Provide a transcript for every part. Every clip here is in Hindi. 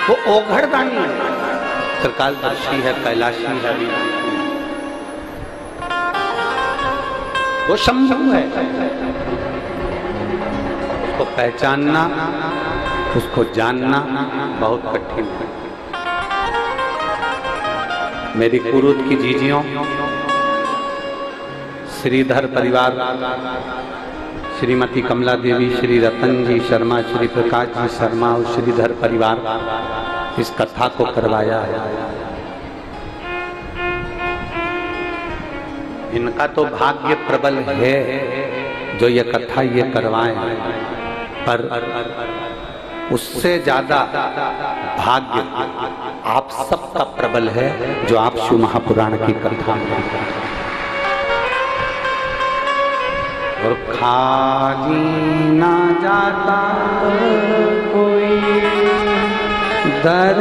वो ओघड़दानी है, त्रिकालदर्शी है, कैलाशी है, वो शंभु है। उसको पहचानना, उसको जानना बहुत कठिन है। मेरी कुरुद की जीजियों, श्रीधर परिवार, श्रीमती कमला देवी, श्री रतन जी शर्मा, श्री प्रकाश जी शर्मा और श्रीधर परिवार इस कथा को करवाया है। इनका तो भाग्य प्रबल है जो ये कथा ये करवाएं, पर उससे ज्यादा भाग्य आप सबका प्रबल है जो आप शिव महापुराण की कथा में। और खाली ना जाता कोई दर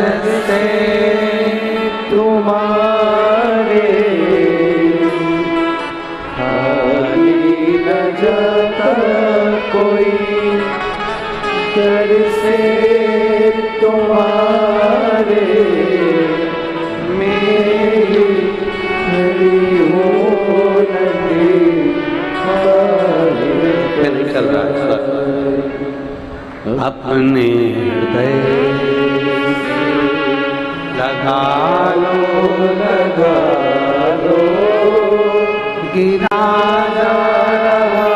से तुम्हारे, खाली ना जाता कोई दर से तुम्हारे, मेरी हरी हो नदी चल रहा है सर। अपने हृदय लगा लो गिरा जा रहा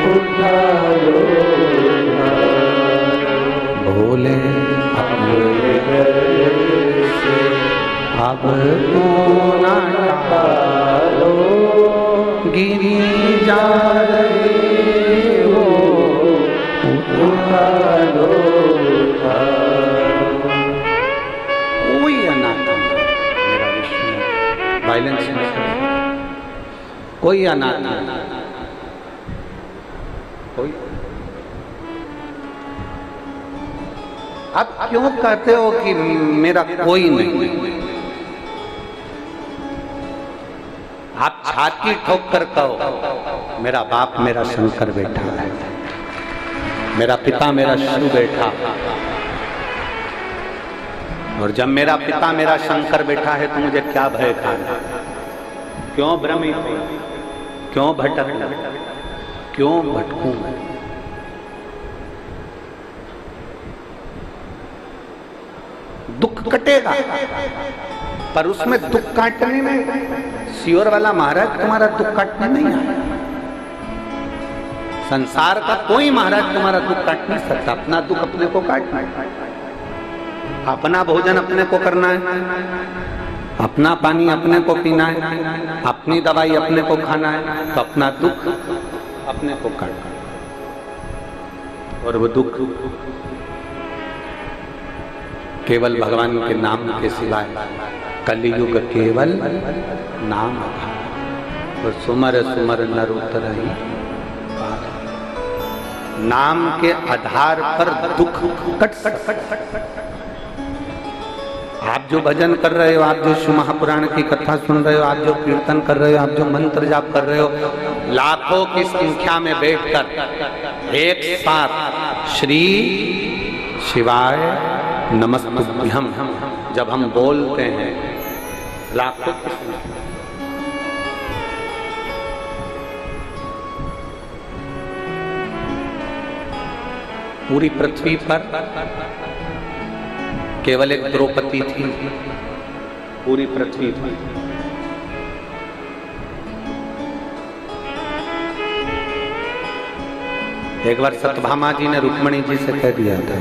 उठा लो, भोले अपने से अब तो ना टालो, गिरी जा रही हो उठा लो। कोई अनाथ मेरा विष्णु वायलेंस में, कोई अनाथ कोई। आप क्यों कहते हो कि मेरा कोई नहीं? आप छाती ठोक कर कहो मेरा बाप मेरा शंकर बैठा है, मेरा पिता मेरा शिव बैठा। और जब मेरा पिता मेरा शंकर बैठा है तो मुझे क्या भय खाना? क्यों भ्रमित, क्यों भटकूं, क्यों भटकूं? दुख कटेगा, पर उसमें दुख काटने में सियोर वाला महाराज तुम्हारा दुख काटने नहीं आया। संसार का कोई महाराज तुम्हारा दुख काट नहीं सकता। अपना दुख अपने को काटना है, अपना भोजन अपने को करना है, अपना पानी अपने को पीना है, अपनी दवाई अपने को खाना है, तो अपना दुख अपने को काटना है। और वो दुख केवल भगवान के नाम के सिवाय कलियुग केवल नाम था। तो सुमर सुमर नर उतरहि, नाम के आधार पर दुख कट सकता। आप जो भजन कर रहे हो, आप जो शिव महापुराण की कथा सुन रहे हो, आप जो कीर्तन कर रहे हो, आप जो मंत्र जाप कर रहे हो, लाखों की संख्या में बैठकर एक साथ श्री शिवाय नमस्तुभ्यम जब हम बोलते हैं, लाखों की पूरी पृथ्वी पर केवल एक द्रौपदी थी, पूरी पृथ्वी पर। एक बार सत्यभामा जी ने रुक्मणी जी से कह दिया था,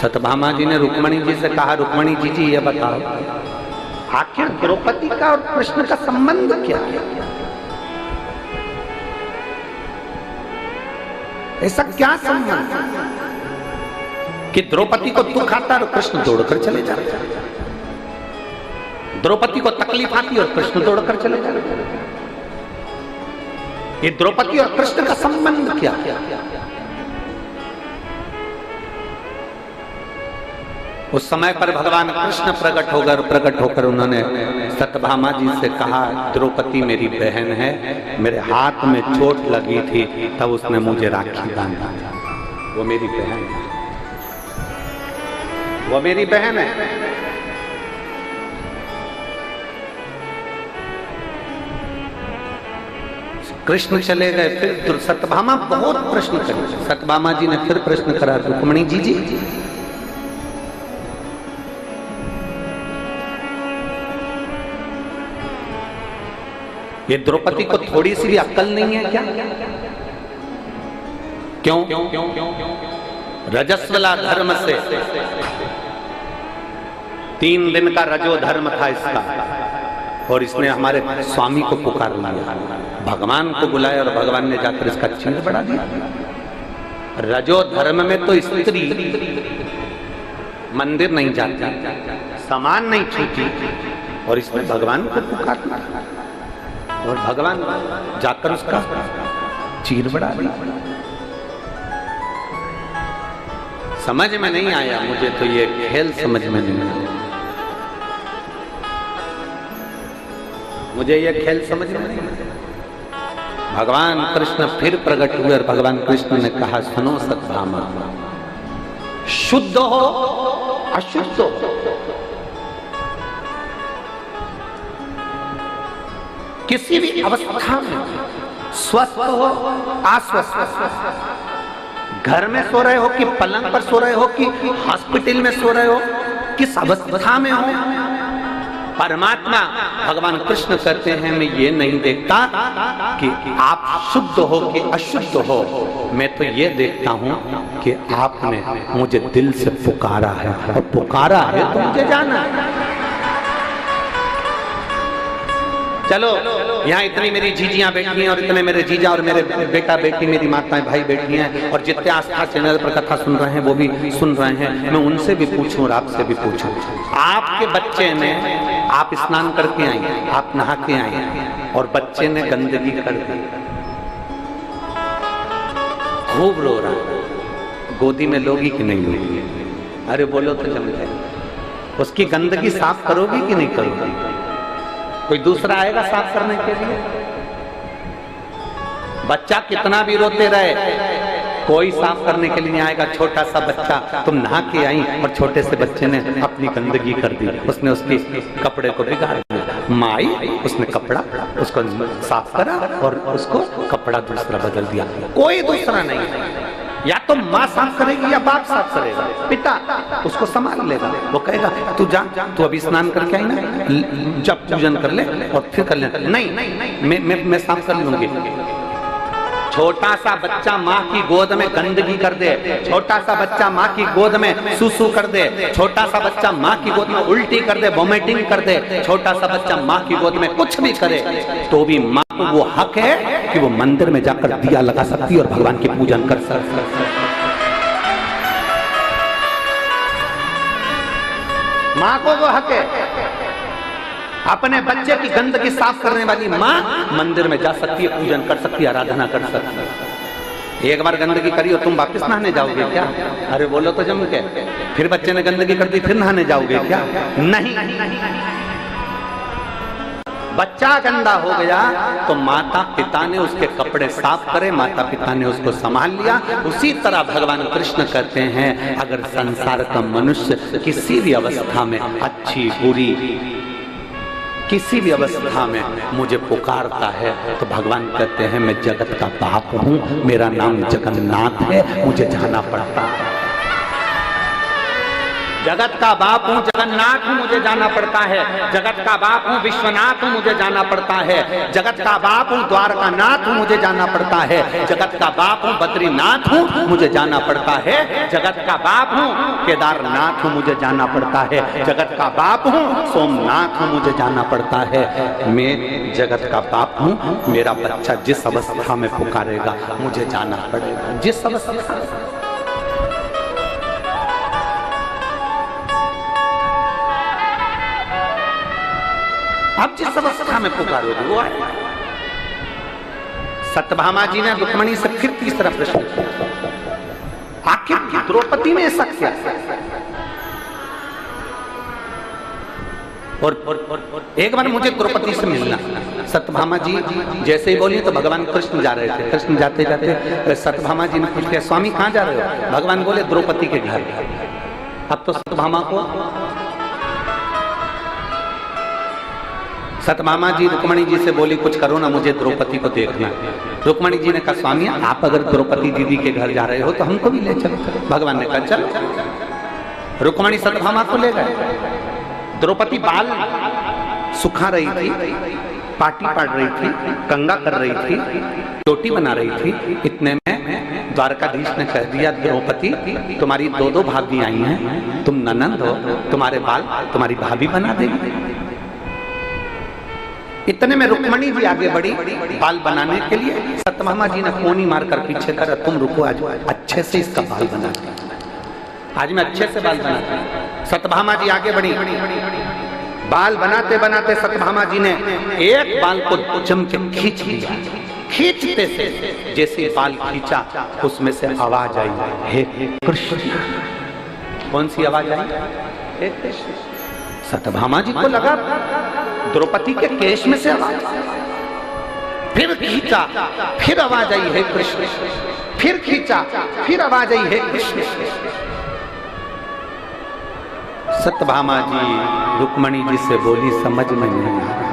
सत्यभामा जी ने रुक्मणी जी से कहा, रुक्मणी जी ये बताओ आखिर द्रौपदी का और कृष्ण का संबंध क्या है? ऐसा क्या संबंध कि द्रौपदी को दुख आता और कृष्ण दौड़कर चले जाते, द्रौपदी को तकलीफ आती और कृष्ण दौड़कर चले जाते? ये द्रौपदी और कृष्ण का संबंध क्या? उस समय पर भगवान कृष्ण प्रकट होकर उन्होंने सत्यभामा जी से कहा, द्रौपदी मेरी बहन है, मेरे हाथ में चोट लगी थी तब उसने मुझे राखी बांधा। वो मेरी बहन है, वो मेरी बहन है। कृष्ण चले गए, फिर सत्यभामा बहुत प्रश्न करे। सत्यभामा जी ने फिर प्रश्न करा, रुक्मिणी जी ये द्रौपदी को थोड़ी सी भी अक्ल नहीं है क्या? क्यों? रजस्वला धर्म से 3 दिन का रजो धर्म था इसका, और इसने हमारे स्वामी को पुकार लिया, भगवान को बुलाया और भगवान ने जाकर इसका चीर बढ़ा दिया। रजो धर्म में तो स्त्री मंदिर नहीं जाती, सामान नहीं छूती, और इसने भगवान को पुकार लिया और भगवान जाकर उसका चीर बढ़ा दिया। समझ में नहीं आया मुझे तो ये खेल, समझ में नहीं आया मुझे, ये खेल समझ में नहीं आया। भगवान कृष्ण फिर प्रकट हुए और भगवान कृष्ण ने कहा, सुनो सत्यभामा, शुद्ध हो अशुद्ध हो, किसी भी अवस्था में, स्वस्थ हो अस्वस्थ हो, घर में सो रहे हो कि पलंग पर सो रहे हो कि हॉस्पिटल में सो रहे हो, किस अवस्था में हो, परमात्मा भगवान कृष्ण कहते हैं, मैं ये नहीं देखता कि आप शुद्ध हो कि अशुद्ध हो, मैं तो ये देखता हूं कि आपने मुझे दिल से पुकारा है, और पुकारा है तो मुझे जाना है। चलो, यहाँ इतनी मेरी जीजियां बैठी हैं और इतने मेरे जीजा और मेरे बेटा बेटी, मेरी माताएं भाई बैठी हैं, और जितने आस्था चैनल पर कथा सुन रहे हैं वो भी सुन रहे हैं। मैं उनसे भी पूछूं और आपसे भी पूछूं, आपके बच्चे ने, आप स्नान करके आई, आप नहा के आई, और बच्चे ने गंदगी कर दी, खूब रो रहा, गोदी में लोगी कि नहीं लोगी? अरे बोलो तो जम जाए। उसकी गंदगी साफ करोगी कि नहीं करोगी? कोई दूसरा आएगा साफ करने के लिए? बच्चा कितना भी रोते रहे, कोई साफ करने के लिए नहीं आएगा। छोटा सा बच्चा, तुम नहा के आई और छोटे से बच्चे ने अपनी गंदगी कर दी, उसने उसके कपड़े को बिगाड़ दिया। माई उसने कपड़ा उसको साफ करा और उसको कपड़ा दूसरा बदल दिया, कोई दूसरा नहीं। या तो माँ साफ करेगी या बाप साफ करेगा, पिता उसको संभाल लेगा। वो कहेगा तू जा, तू अभी स्नान करके आई ना, जब पूजन कर ले और फिर कर ले। नहीं, मैं साफ कर लूंगी। छोटा सा बच्चा माँ की गोद में गंदगी कर दे, छोटा सा बच्चा माँ की गोद में सुसु कर दे, छोटा सा बच्चा माँ की गोद में उल्टी कर दे, वोमिटिंग कर दे, छोटा सा बच्चा माँ की गोद में कुछ भी करे, तो भी माँ को वो हक है कि वो मंदिर में जाकर दिया लगा सकती है और भगवान की पूजन कर सकती है। माँ को वो हक है। अपने बच्चे की गंदगी साफ करने वाली माँ मंदिर में जा सकती है, पूजन कर सकती है, आराधना कर सकती है। एक बार गंदगी करी और तुम वापस नहाने जाओगे क्या? अरे बोलो तो जम के। फिर बच्चे ने गंदगी कर दी, फिर नहाने जाओगे क्या? नहीं। बच्चा गंदा हो गया तो माता पिता ने उसके कपड़े साफ करे, माता पिता ने उसको संभाल लिया। उसी तरह भगवान कृष्ण कहते हैं, अगर संसार का मनुष्य किसी भी अवस्था में, अच्छी बुरी किसी भी अवस्था में मुझे पुकारता है, तो भगवान कहते हैं मैं जगत का बाप हूँ, मेरा नाम जगन्नाथ है, मुझे जाना पड़ता है। जगत का बाप हूँ, जगन्नाथ हूँ, मुझे जाना पड़ता है। जगत का बाप हूँ, विश्वनाथ हूँ, मुझे जाना पड़ता है। जगत का बाप हूँ, द्वारकानाथ हूँ, मुझे जाना पड़ता है। जगत का बाप हूँ, बद्रीनाथ हूँ, मुझे जाना पड़ता है। जगत का बाप हूँ, केदारनाथ हूँ, मुझे जाना पड़ता है। जगत का बाप हूँ, सोमनाथ हूँ, मुझे जाना पड़ता है। मैं जगत का बाप हूँ, मेरा बच्चा जिस अवस्था में पुकारेगा मुझे जाना पड़ेगा, जिस अवस्था। आप जिस अवस्था में पुकारोगे वो आएगा। सत्यभामा जी ने रुक्मिणी से फिर तीसरा प्रश्न किया, आखिर द्रौपदी में ऐसा क्या? और एक बार मुझे द्रौपदी से मिलना। सत्यभामा जी जैसे ही बोली तो भगवान कृष्ण जा रहे थे। कृष्ण जाते जाते सत्यभामा जी ने पूछ लिया, स्वामी कहाँ जा रहे हो? भगवान बोले द्रौपदी के घर। अब तो सत्यभामा जी रुक्मणी जी से बोली, कुछ करो ना, मुझे द्रौपदी को देखना। रुक्मणी जी ने कहा, स्वामी आप अगर द्रौपदी दीदी के घर जा रहे हो तो हमको भी ले चलो। भगवान ने कहा चल। रुक्मणी सत्यभामा को ले गए। द्रौपदी बाल सुखा रही थी, पाटी पाड़ रही थी, कंगा कर रही थी, रोटी बना रही थी। इतने में द्वारकाधीश ने कह दिया, द्रौपदी तुम्हारी दो भाभी आई हैं, तुम ननंद हो, तुम्हारे बाल तुम्हारी भाभी बना देगी। इतने में रुक्मणी जी आगे बढ़ी बाल बनाने के लिए। सत्यभामा जी ने कोनी मारकर पीछे करा, तुम रुको, आज अच्छे से इसका बाल बना, आज मैं अच्छे से बाल बनाती। सत्यभामा जी आगे बढ़ी। बाल बनाते बनाते सत्यभामा जी ने एक बाल को जम के खींच लिया। खींचते से जैसे बाल खींचा उसमें से आवाज आई, हे कृष्ण। कौन सी आवाज आई? हे कृष्ण। सत्यभामा जी को लगा द्रौपदी के केश में से आवाज। फिर खींचा, फिर आवाज आई, हे कृष्ण। फिर खींचा, फिर आवाज आई, हे कृष्ण। सत्यभामा जी रुक्मणी जी से बोली, समझ में नहीं आ रहा।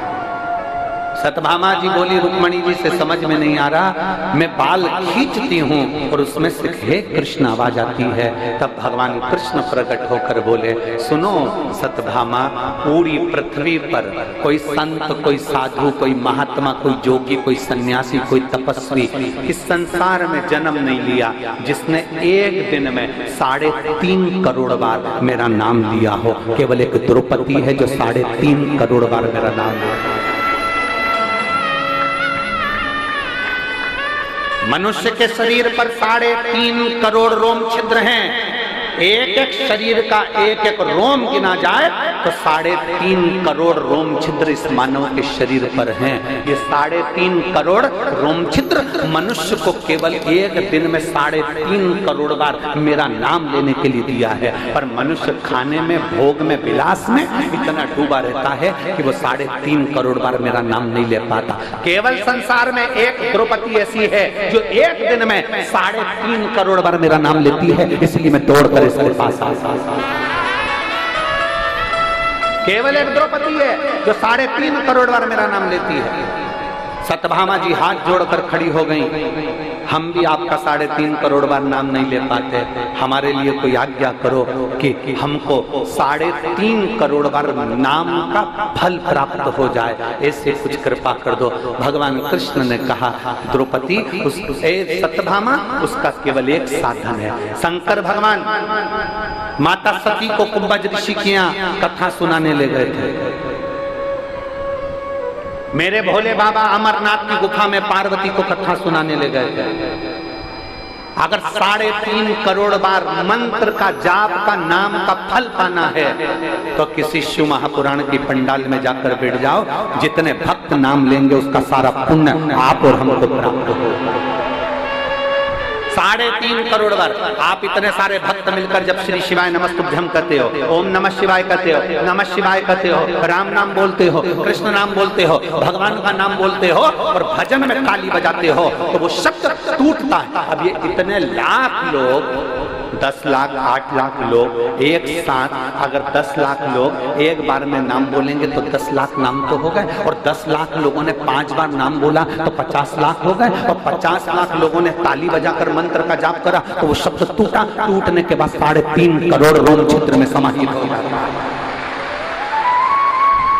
सत्यभामा जी बोली रुक्मणी जी से, समझ में नहीं आ रहा। मैं बाल खींचती हूँ और उसमें से हे कृष्ण आवाज आती है। तब भगवान कृष्ण प्रकट होकर बोले, सुनो सत्यभामा, पूरी पृथ्वी पर कोई संत, कोई साधु, कोई महात्मा, कोई जोगी, कोई सन्यासी, कोई तपस्वी इस संसार में जन्म नहीं लिया जिसने एक दिन में 3.5 करोड़ बार मेरा नाम लिया हो। केवल एक द्रौपदी है जो 3.5 करोड़ बार मेरा नाम लिया। मनुष्य के शरीर पर 3.5 करोड़ रोम छिद्र हैं। एक एक शरीर का एक एक रोम गिना जाए तो 3.5 करोड़ रोम छिद्र इस मानव के शरीर पर हैं। ये 3.5 करोड़ रोम छिद्र मनुष्य को केवल एक दिन में 3.5 करोड़ बार मेरा नाम लेने के लिए दिया है। पर मनुष्य खाने में, भोग में, विलास में इतना डूबा रहता है कि वो 3.5 करोड़ बार मेरा नाम नहीं ले पाता। केवल संसार में एक द्रौपदी ऐसी है जो एक दिन में 3.5 करोड़ बार मेरा नाम लेती है। इसलिए मैं दौड़कर इसके पास केवल एक द्रौपदी है जो 3.5 करोड़ बार मेरा नाम लेती है। सत्यभामा जी हाथ जोड़कर खड़ी हो गई, हम भी आपका 3.5 करोड़ बार नाम नहीं ले पाते, हमारे लिए कोई आज्ञा करो कि हमको 3.5 करोड़ बार नाम का फल प्राप्त हो जाए, ऐसे कुछ कृपा कर दो। भगवान कृष्ण ने कहा, द्रौपदी सत्यभामा उसका केवल एक साधन है। शंकर भगवान माता सती को कुंभज ऋषि की कथा सुनाने ले गए थे। मेरे भोले बाबा अमरनाथ की गुफा में पार्वती को कथा सुनाने ले गए थे। अगर 3.5 करोड़ बार मंत्र का, जाप का, नाम का फल पाना है तो किसी शिव महापुराण की पंडाल में जाकर बैठ जाओ। जितने भक्त नाम लेंगे उसका सारा पुण्य आप और हमको प्राप्त हो। 3.5 करोड़ बार आप इतने सारे भक्त मिलकर जब श्री शिवाय नमस्तुभ्यम कहते हो, ओम नमः शिवाय कहते हो, नमः शिवाय कहते हो, राम नाम बोलते हो, कृष्ण नाम बोलते हो, भगवान का नाम बोलते हो और भजन में ताली बजाते हो तो वो शब्द टूटता है। अब ये इतने लाख लोग, 10 लाख, 8 लाख लोग एक साथ, अगर 10 लाख लोग एक बार में नाम बोलेंगे तो 10 लाख नाम तो हो गए। और 10 लाख लोगों ने 5 बार नाम बोला तो 50 लाख हो गए। और 50 लाख लोगों ने ताली बजाकर मंत्र का जाप करा तो वो शब्द टूटा। टूटने के बाद 3.5 करोड़ रोम छिद्र में समाहित हो गया।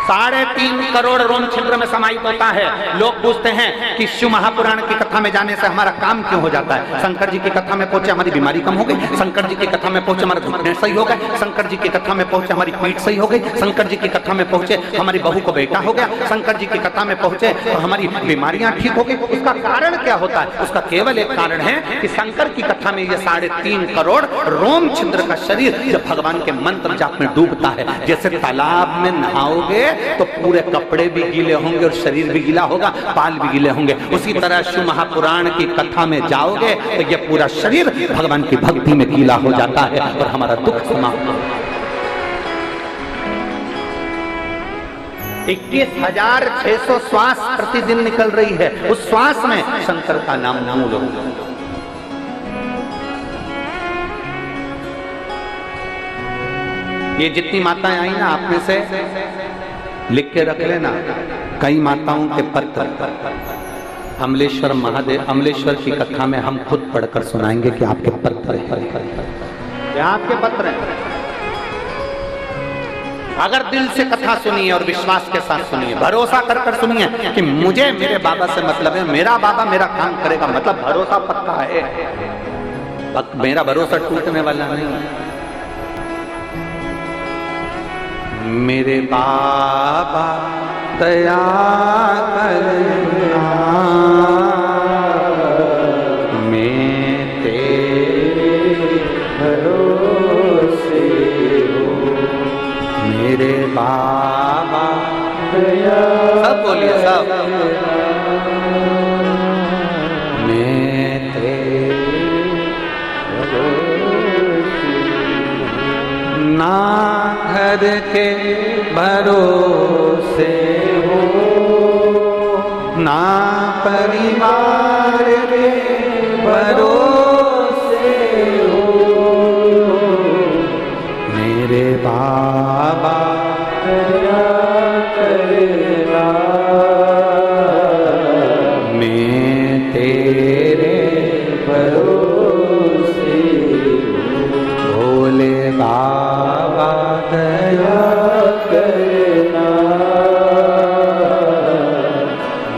3.5 करोड़ रोम छिद्र में समाहित होता है। लोग पूछते हैं कि शिव महापुराण की कथा में जाने से हमारा काम क्यों हो जाता है? शंकर जी की कथा में पहुंचे हमारी बीमारी कम हो गई, शंकर जी की कथा में पहुंचे हमारे घुटने सही हो गए, शंकर जी की कथा में पहुंचे हमारी पीठ सही हो गई, शंकर जी की कथा में पहुंचे हमारी बहू को बेटा हो गया, शंकर जी की कथा में पहुंचे तो हमारी बीमारियां ठीक हो गई। उसका कारण क्या होता है? उसका केवल एक कारण है कि शंकर की कथा में ये 3.5 करोड़ रोम छिद्र का शरीर जब भगवान के मंत्र जाप में डूबता है, जैसे तालाब में नहाओगे तो पूरे कपड़े भी गीले होंगे और शरीर भी गीला होगा, बाल भी गीले होंगे, उसी तरह शिव महापुराण की कथा में जाओगे तो ये पूरा शरीर भगवान की भक्ति में गीला हो जाता है और हमारा दुख समाप्त हो। 21,600 श्वास प्रतिदिन निकल रही है। उस श्वास में शंकर का नाम मूल हो। ये जितनी माताएं आई ना, आप में से लिख के रख लेना, कई माताओं के पत्र अमलेश्वर महादेव, अमलेश्वर की कथा में हम खुद पढ़कर सुनाएंगे कि आपके पत्र हैं, आपके पत्र हैं। अगर दिल से कथा सुनिए और विश्वास के साथ सुनिए, भरोसा कर कर सुनिए कि मुझे मेरे बाबा से मतलब है, मेरा बाबा मेरा काम करेगा, मतलब भरोसा पक्का है। मेरा भरोसा टूटने वाला नहीं है। मेरे बाबा दया करना, मैं तेरे भरोसे हूँ। मेरे बाबा दया, सब बोलिए सब, मैं तेरे भरोसे ना घर के भरोसे हो, ना परिवार के भरोसे हो। मेरे बाबा दया करना, मैं तेरे भरोसे हूँ। भोले बाबा दया करना,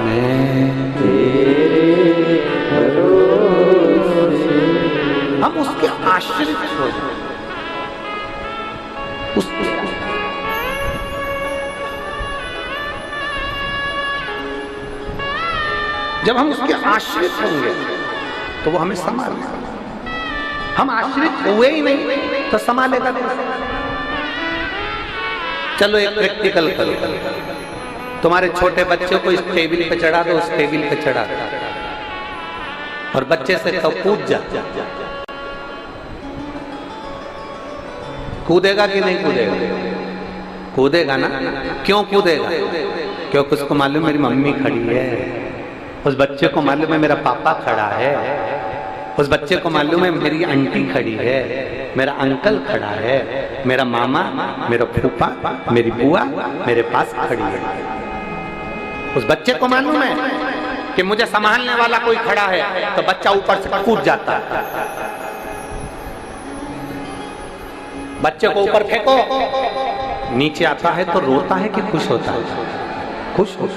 मैं तेरे भरोसे। हम उसके आश्रित हो जाए, उसके जब हम उसके आश्रित होंगे तो वो हमें संभालेगा। हम आश्रित हुए ही नहीं तो संभालेगा कैसे? चलो एक प्रैक्टिकल करो, तुम्हारे छोटे बच्चे को इस टेबल पे चढ़ा दो, उस टेबल पे चढ़ा दो और बच्चे से तो कूद जा, कूदेगा कि नहीं कूदेगा? कूदेगा ना। क्यों कूदेगा? क्योंकि उसको मालूम मेरी मम्मी खड़ी है, उस बच्चे को मालूम है मेरा पापा खड़ा है, उस बच्चे को मालूम है मेरी आंटी खड़ी है, मेरा अंकल खड़ा है, मेरा मामा, मेरा फूफा, मेरी बुआ मेरे पास खड़ी है। उस बच्चे को मालूम है कि मुझे संभालने वाला कोई खड़ा है, तो बच्चा ऊपर से कूद जाता है। बच्चे को ऊपर फेंको, नीचे आता है तो रोता है कि खुश होता है? खुश हो।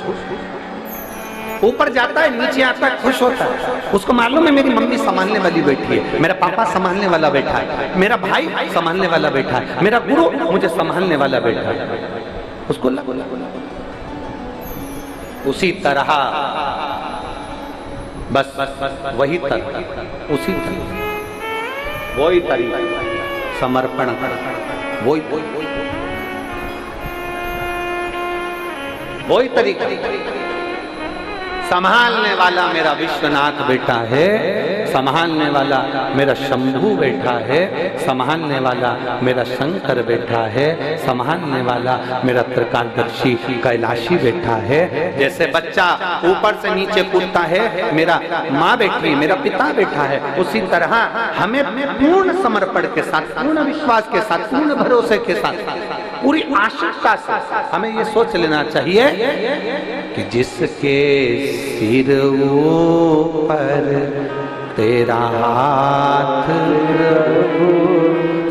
ऊपर जाता है, नीचे आता है, खुश होता है। उसको मालूम है मेरी मम्मी संभालने वाली बैठी है, मेरा पापा संभालने वाला बैठा है, मेरा भाई संभालने वाला बैठा है, मेरा गुरु मुझे संभालने वाला बैठा है। उसको उसी तरह बस वही तरह, उसी तरह वही तरीका समर्पण कर, वही तरीका। संभालने वाला मेरा विश्वनाथ बेटा है, संभालने वाला मेरा शंभू बैठा है, संभालने वाला मेरा शंकर बैठा है, संभालने वाला मेरा त्रिकालदर्शी कैलाशी बैठा है। जैसे बच्चा ऊपर से नीचे कूदता है, मेरा माँ बैठी, मेरा पिता बैठा है, उसी तरह हमें पूर्ण समर्पण के साथ, पूर्ण विश्वास के साथ, पूर्ण भरोसे के साथ, पूरी आशंका से हमें ये सोच लेना चाहिए कि जिसके सिर ऊपर तेरा हाथ प्रभु,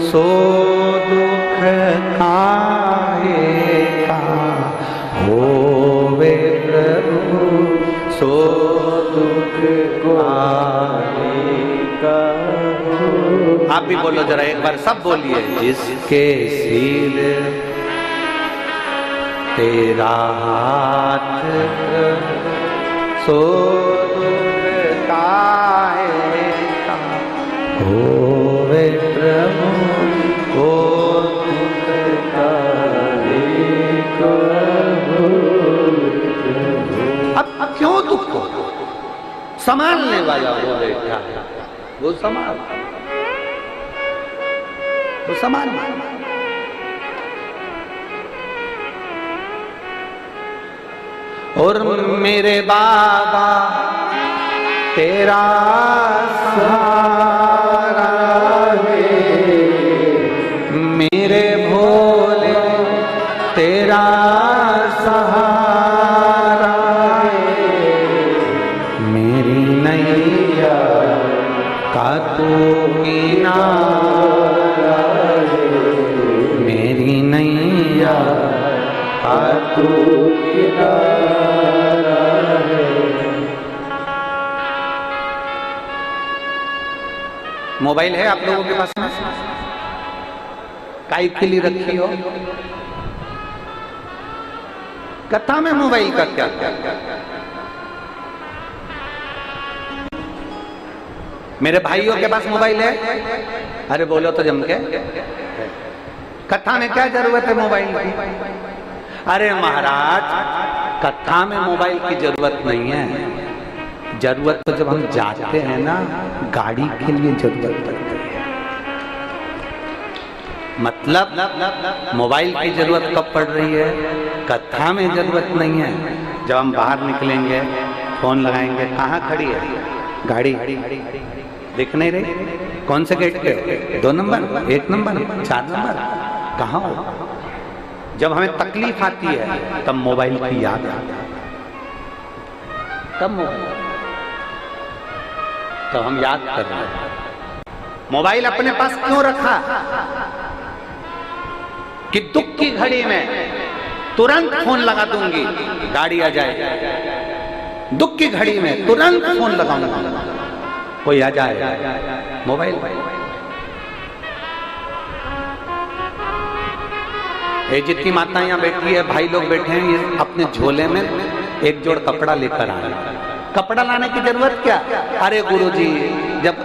सो दुख काहे का होवे प्रभु, सो दुख काहे का। आप भी बोलो जरा एक बार, सब बोलिए। जिसके सिर तेरा हाथ सो दुख काहे का होवे प्रभु, ओ दुख काहे का होवे प्रभु। अब क्यों दुख हो? संभालने वाला वो बैठा है, वो संभाल, वो संभाल। और मेरे बाबा तेरा सहारा है, मेरे भोले तेरा सहारा है, मेरी नैया का तू किनारा है, मेरी नैया का तू किनारा है। मोबाइल है आप लोगों के पास में? काई के लिए रखी हो? कथा में मोबाइल का क्या क्या? मेरे भाइयों के पास मोबाइल है? अरे बोलो तो जम के। कथा में क्या जरूरत है मोबाइल की? अरे महाराज, कथा में मोबाइल की जरूरत नहीं है। जरूरत तो जब हम जाते हैं ना, गाड़ी के लिए जरूरत पड़ती है। मतलब मोबाइल की जरूरत कब पड़ रही है? कथा में जरूरत नहीं है। जब हम बाहर निकलेंगे, फोन लगाएंगे, कहाँ खड़ी है गाड़ी? दिख नहीं रही? कौन से गेट पे? 2 नंबर, 1 नंबर, 4 नंबर, कहाँ हो? जब हमें तकलीफ आती है तब मोबाइल की याद आती है। तब मोबाइल, तो हम याद कर रहे हैं। मोबाइल अपने पास क्यों रखा? कि दुख की घड़ी में तुरंत फोन लगा दूंगी, गाड़ी आ जाए। दुख की घड़ी में तुरंत फोन लगाऊंगा, कोई आ जाए। मोबाइल ये जितनी माता यहाँ बैठी है, भाई लोग बैठे हैं, ये अपने झोले में एक जोड़ कपड़ा लेकर आए। कपड़ा लाने की जरूरत क्या? अरे गुरुजी, जब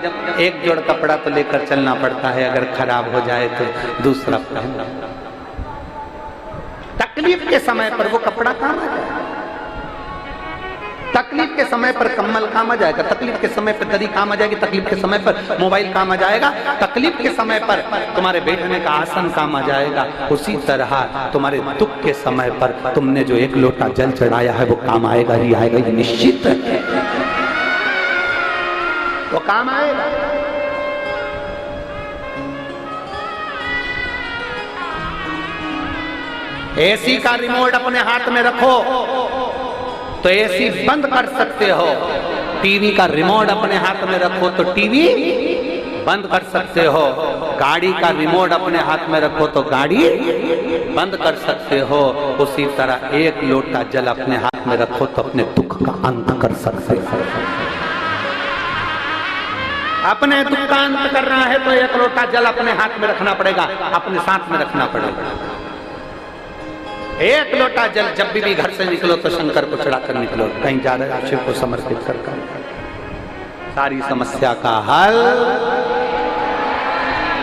एक जोड़ कपड़ा तो लेकर चलना पड़ता है, अगर खराब हो जाए तो दूसरा पहनना। तकलीफ के समय पर वो कपड़ा काम आ जाएगा, तकलीफ के समय पर कम्बल काम आ जाएगा, तकलीफ के समय पर दरी काम आ जाएगी, तकलीफ के समय पर मोबाइल काम आ जाएगा, तकलीफ के समय पर तुम्हारे बैठने का आसन काम आ जाएगा। उसी तरह तुम्हारे दुख के समय पर तुमने जो 1 लोटा जल चढ़ाया है वो काम आएगा ही आएगा, ये निश्चित है, वो काम आएगा। एसी का रिमोट अपने हाथ में रखो तो एसी बंद कर सकते हो, टीवी का रिमोट अपने हाथ में रखो तो टीवी बंद कर सकते हो, गाड़ी का रिमोट अपने हाथ में रखो तो गाड़ी बंद कर सकते हो। उसी तरह 1 लोटा जल अपने हाथ में रखो तो अपने दुख का अंत कर सकते हो। अपने दुख का अंत करना है तो 1 लोटा जल अपने हाथ में रखना पड़ेगा, अपने साथ में रखना पड़ेगा। 1 लोटा जल जब भी घर से निकलो तो शंकर को चढ़ाकर निकलो, कहीं जा रहे हो शिव को समर्पित कर सारी समस्या का हल।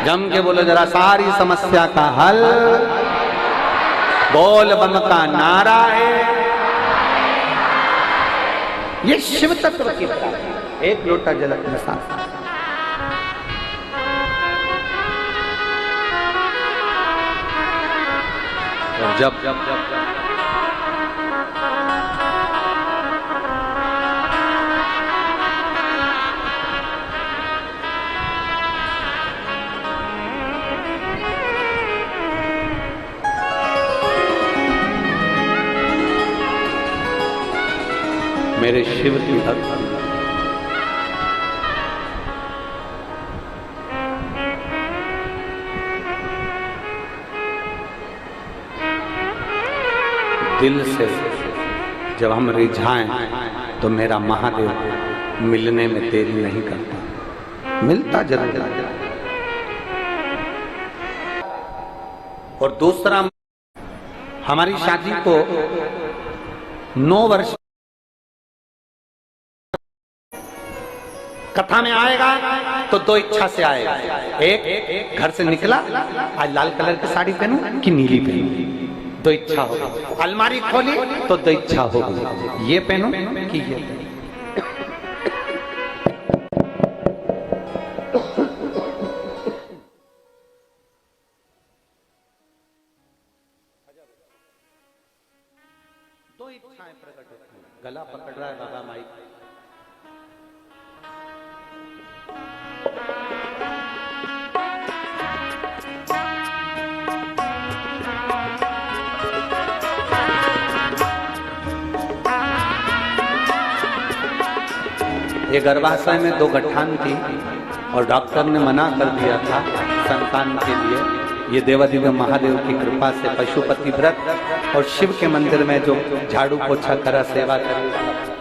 जम के बोलो जरा, सारी समस्या का हल बोल बम का नारा है। ये शिव तत्व की बात है। 1 लोटा जल अपने साथ। जब जब जब मेरे शिव की भक्ति, दिल से जब हम रिझाएं तो मेरा महादेव मिलने में देरी नहीं करता, मिलता जरूर है। और दूसरा, हमारी शादी को 9 वर्ष कथा में आएगा तो 2 इच्छा से आएगा। एक, घर से निकला आज लाल कलर की साड़ी पहनूं कि नीली पहनूं, 2 इच्छा होगी। अलमारी खोली तो 2 इच्छा होगी, ये पहनूं कि ये पहनूं। 2 इच्छाएं प्रकट होती हैं। गला पकड़ रहा है बाबा माइक। ये गर्भाशय में 2 गठान थी और डॉक्टर ने मना कर दिया था संतान के लिए। ये देवादिदेव महादेव की कृपा से पशुपति व्रत और शिव के मंदिर में जो झाड़ू पोछा करा, सेवा करी।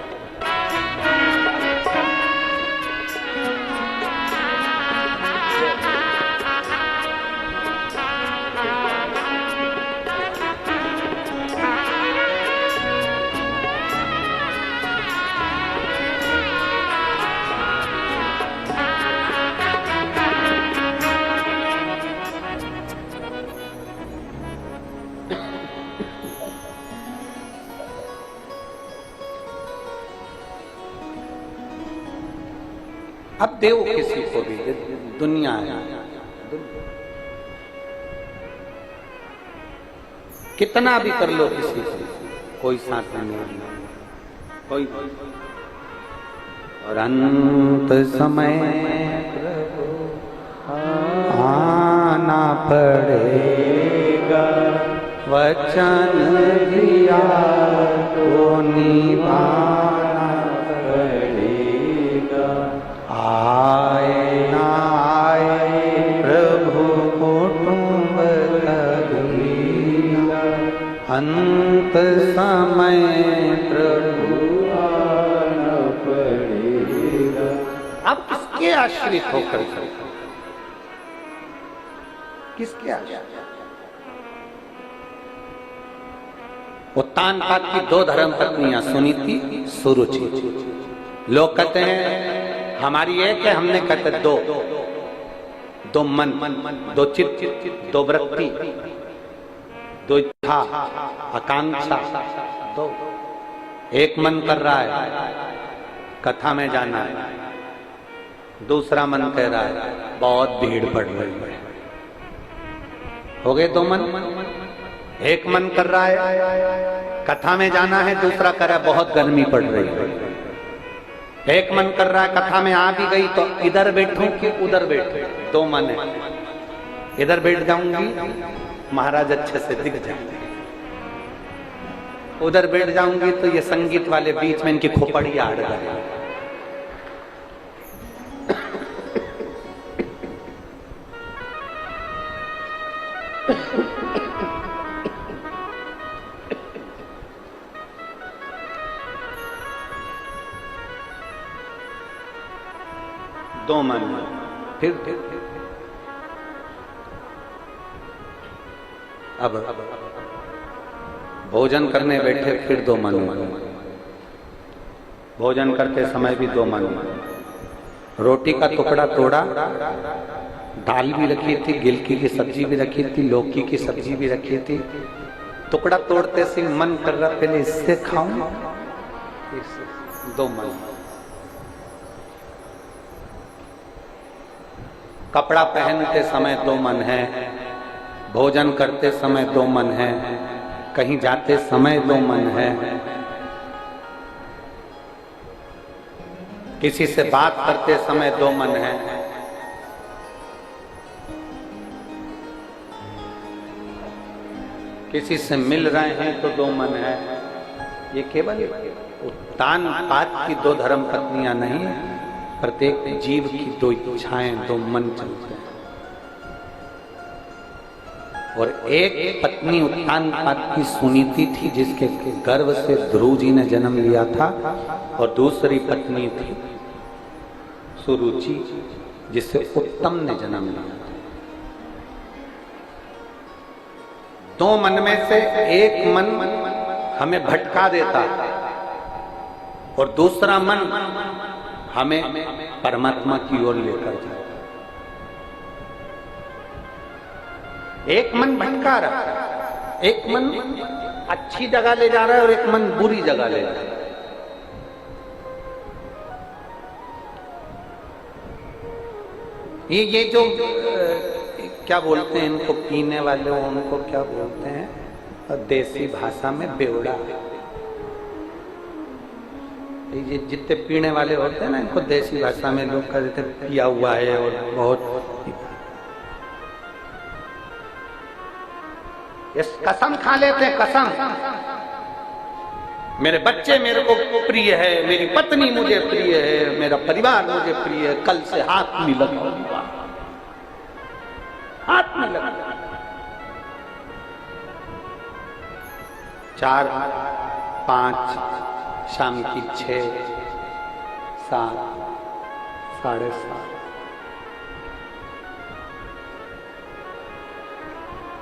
अब देव किसी को भी, दुनिया है, कितना भी कर लो किसी से, कोई साथ नहीं, कोई। और अंत समय आना पड़ेगा, वचन दिया तो निभाना पड़ेगा। आए ना आए प्रभु कुटुंब कबीरा, अंत समय प्रभु आना पड़ेगा। अब किसके आश्रित होकर, किसके आश्रित? उत्तान पाद की 2 धर्म पत्नियां सुनीति, सुरुचि। लोग कहते हैं हमारी एक है, हमने कहते 2 मन, 2 चित्त, 2 वृत्ति, 2 इच्छा, आकांक्षा, 2। एक मन कर रहा है कथा में जाना है, दूसरा मन कह रहा है बहुत भीड़ पड़ रही है। हो गए 2 मन। एक मन कर रहा है कथा में जाना है, दूसरा कह रहा है बहुत गर्मी पड़ रही है। एक मन कर रहा है कथा में आ भी गई तो इधर बैठूं कि उधर बैठूं, 2 मन है। इधर बैठ जाऊंगी महाराज अच्छे से दिख जाएंगे, उधर बैठ जाऊंगी तो ये संगीत वाले बीच में इनकी खोपड़ी आड़ गए। दो मन, फिर अब भोजन करने बैठे फिर 2 मन। भोजन करते समय भी 2 मन। रोटी का टुकड़ा तोड़ा, दाल भी रखी थी, गिलकी की सब्जी भी रखी थी, लौकी की सब्जी भी रखी थी। टुकड़ा तोड़ते से मन कर रहा पहले इससे खाऊं, 2 मन। कपड़ा पहनते समय 2 मन है, भोजन करते समय 2 मन है, कहीं जाते समय 2 मन है, किसी से बात करते समय 2 मन है, किसी से मिल रहे हैं तो 2 मन है। ये केवल उत्तान पाद की 2 धर्म पत्नियां नहीं, प्रत्येक जीव की 2 इच्छाएं, 2 मन चलते हैं। और एक पत्नी उत्तान पाद की सुनीति थी जिसके गर्भ से ध्रुव जी ने जन्म लिया था, और दूसरी पत्नी थी सुरुचि जिससे उत्तम ने जन्म लिया था। 2 मन में से एक मन हमें भटका देता और दूसरा मन हमें परमात्मा की ओर लेकर जाता। एक मन भटका रहा है, एक मन अच्छी जगह ले जा रहा है और एक मन बुरी जगह ले जा रहा है। ये जो क्या बोलते हैं इनको, पीने वाले उनको क्या बोलते हैं देसी भाषा में, बेवड़ा। ये जितने पीने वाले होते हैं ना, इनको देसी भाषा में लोग कहते हैं पिया हुआ है और बहुत ये कसम खा लेते हैं, कसम। मेरे बच्चे मेरे को प्रिय है, मेरी पत्नी मुझे प्रिय है, मेरा परिवार मुझे प्रिय है, कल से हाथ नहीं लगा, हाथ नहीं लगा। 4, 5, शाम की 6, 7, 7:30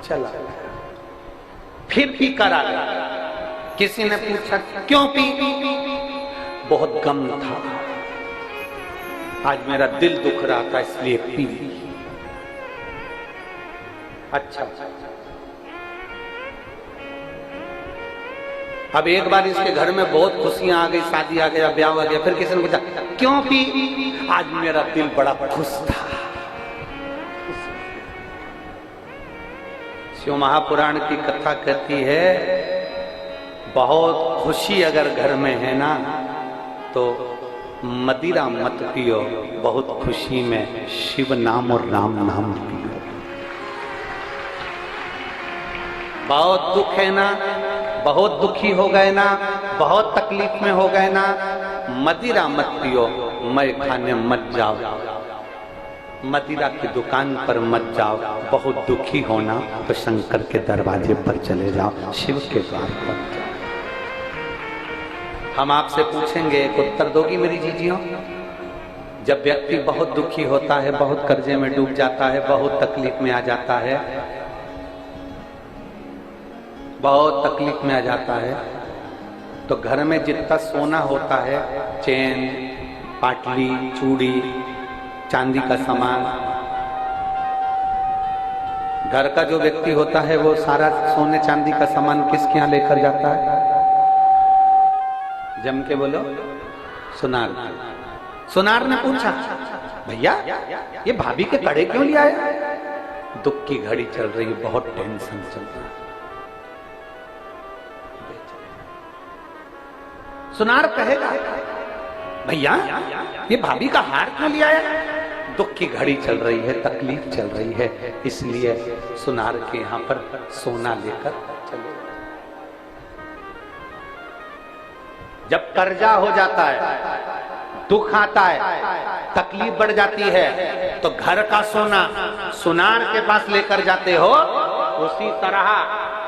चला, फिर पी कर आ गया। किसी ने पूछा क्यों पी? बहुत गम था, आज मेरा दिल दुख रहा था इसलिए पी। अच्छा, अब एक बार इसके घर में बहुत खुशियां आ गई, शादी आ गया, ब्याह आ गया, फिर किसी ने पूछा क्यों पी? आज मेरा दिल बड़ा खुश था। शिव महापुराण की कथा कहती है बहुत खुशी अगर घर में है ना तो मदिरा मत पियो, बहुत खुशी में शिव नाम और राम नाम पियो। बहुत दुख है ना, बहुत दुखी हो गए ना, बहुत तकलीफ में हो गए ना, मदिरा मत पियो, मैं खाने मत जाओ, मदिरा की दुकान पर मत जाओ, बहुत दुखी होना तो शंकर के दरवाजे पर चले जाओ, शिव के द्वार पर जाओ। हम आपसे पूछेंगे, एक उत्तर दोगी मेरी जीजियों? जब व्यक्ति बहुत दुखी होता है, बहुत कर्जे में डूब जाता है, बहुत तकलीफ में आ जाता है, बहुत तकलीफ में आ जाता है, तो घर में जितना सोना होता है, चेन, पाटली, चूड़ी, चांदी का सामान, घर का जो व्यक्ति होता है वो सारा सोने चांदी का सामान किसके यहाँ लेकर जाता है? जम के बोलो, सुनार। सुनार ने पूछा भैया ये भाभी के कड़े क्यों ले आए? दुख की घड़ी चल रही है, बहुत टेंशन चल रहा है। सुनार कहेगा भैया ये भाभी का हार क्यों ले आया? दुख की घड़ी चल रही है, तकलीफ चल रही है, इसलिए सुनार के यहाँ पर सोना लेकर चलो। जब कर्जा हो जाता है, दुख आता है, तकलीफ बढ़ जाती है, तो घर का सोना सुनार के पास लेकर जाते हो। उसी तरह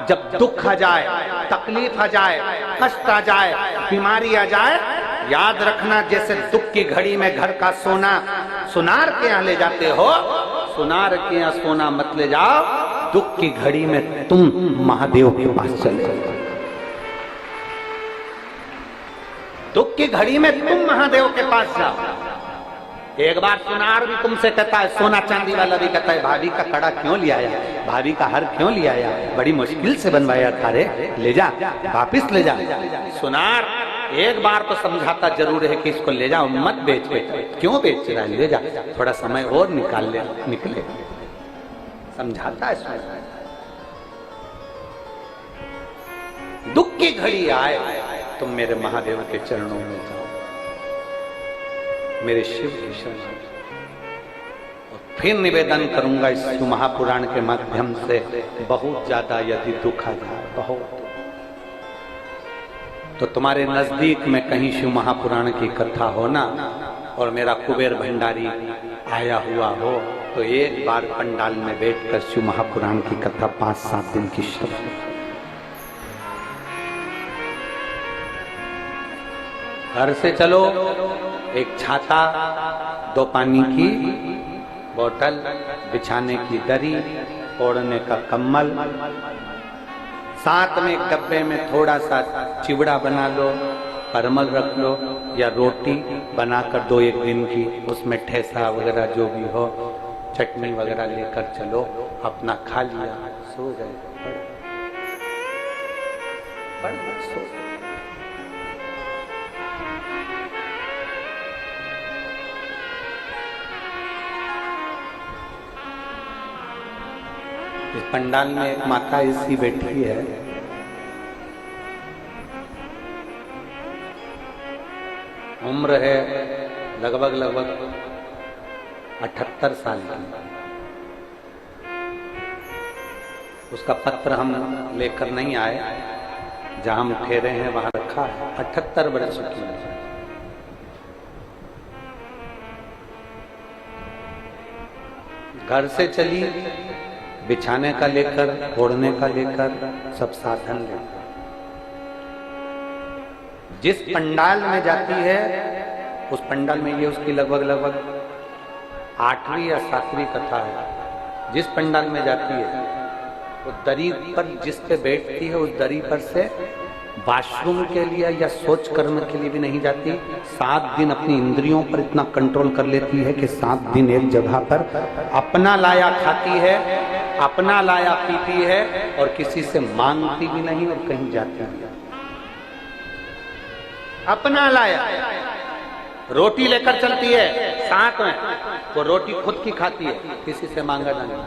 जब दुख आ जाए, तकलीफ आ जाए, कष्ट आ जाए, बीमारी आ जाए, याद रखना जैसे दुख की घड़ी में घर का सोना सुनार के यहाँ ले जाते हो, सुनार के यहाँ सोना मत ले जाओ, दुख की घड़ी में तुम महादेव के पास चले जाओ। दुख की घड़ी में तुम महादेव के पास जाओ। एक बार सुनार भी तुमसे कहता है, सोना चांदी वाला भी कहता है भाभी का कड़ा क्यों ले आया, भाभी का हार क्यों ले आया, बड़ी मुश्किल से बनवाया था रे, ले जा, वापिस ले जा। सुनार एक बार तो समझाता जरूर है कि इसको ले जाओ, मत बेच, क्यों बेच रहा है, ले जा, थोड़ा समय और निकले, समझाता है। दुख की घड़ी आए तुम मेरे महादेव के चरणों में जाओ, मेरे शिव की शरण। और फिर निवेदन करूंगा इस महापुराण के माध्यम से, बहुत ज्यादा यदि दुख आ जाए, बहुत, तो तुम्हारे नजदीक में कहीं शिव महापुराण की कथा हो ना, और मेरा कुबेर भंडारी आया हुआ हो, तो एक बार पंडाल में बैठकर शिव महापुराण की कथा 5-7 दिन की श्रवण। घर से चलो, एक छाता, 2 पानी की बोतल, बिछाने की दरी, ओढ़ने का कम्बल, साथ में एक डब्बे में थोड़ा सा चिवड़ा बना लो, परमल रख लो, या रोटी बनाकर 2-1 दिन की, उसमें ठेसा वगैरह जो भी हो, चटनी वगैरह लेकर चलो, अपना खा लिया, सो गए, सो। इस पंडाल में एक माता ऐसी बैठी है, उम्र है लगभग 78 साल की। उसका पत्र हम लेकर नहीं आए, जहां हम ठहरे हैं वहां रखा है। 78 वर्ष की है। घर से चली, बिछाने का लेकर, ओढ़ने का लेकर, सब साधन लेकर जिस पंडाल में जाती है, उस पंडाल में ये उसकी लगभग 8वीं या 7वीं कथा है। जिस पंडाल में जाती है, वो दरी पर जिस पे बैठती है, उस दरी पर से वॉशरूम के लिए या सोच कर्म के लिए भी नहीं जाती। 7 दिन अपनी इंद्रियों पर इतना कंट्रोल कर लेती है कि 7 दिन एक जगह पर अपना लाया खाती है, अपना लाया पीती है, और किसी से मांगती भी नहीं और कहीं जाती नहीं। अपना लाया रोटी लेकर चलती है साथ में, वो रोटी खुद की खाती है, किसी से मांगा नहीं,